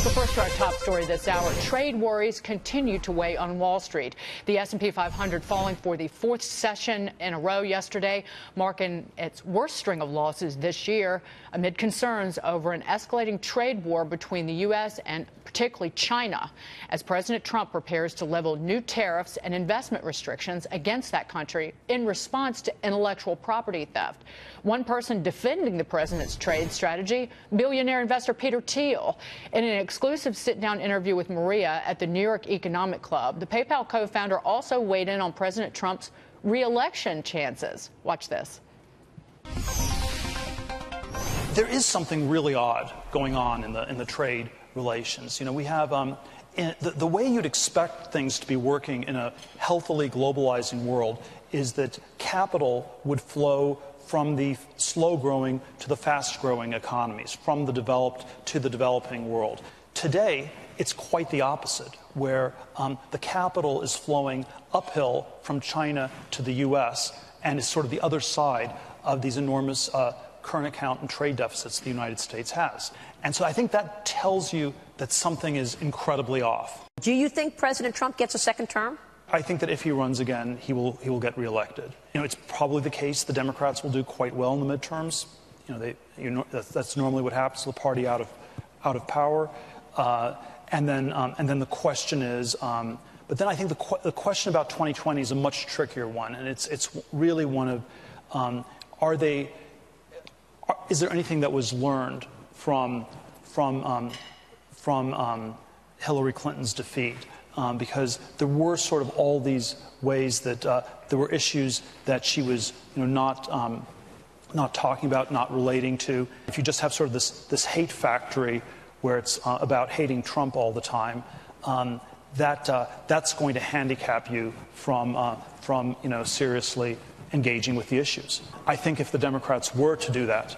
So first to our top story this hour, trade worries continue to weigh on Wall Street. The S&P 500 falling for the fourth session in a row yesterday, marking its worst string of losses this year amid concerns over an escalating trade war between the U.S. and particularly China, as President Trump prepares to level new tariffs and investment restrictions against that country in response to intellectual property theft. One person defending the president's trade strategy, billionaire investor Peter Thiel. In an exclusive sit-down interview with Maria at the New York Economic Club, the PayPal co-founder also weighed in on President Trump's re-election chances. Watch this. There is something really odd going on in the trade relations. You know, we have the way you'd expect things to be working in a healthily globalizing world is that capital would flow from the slow-growing to the fast-growing economies, from the developed to the developing world. Today, it's quite the opposite, where the capital is flowing uphill from China to the U.S. and is sort of the other side of these enormous current account and trade deficits the United States has. And so I think that tells you that something is incredibly off. Do you think President Trump gets a second term? I think that if he runs again, he will get reelected. You know, it's probably the case the Democrats will do quite well in the midterms. That's normally what happens to the party out of power. And then the question is, but then I think the question about 2020 is a much trickier one, and it's really one of, is there anything that was learned from Hillary Clinton's defeat? Because there were sort of all these ways that there were issues that she was, not talking about, not relating to. If you just have sort of this hate factory where it's about hating Trump all the time, that's going to handicap you from seriously engaging with the issues. I think if the Democrats were to do that,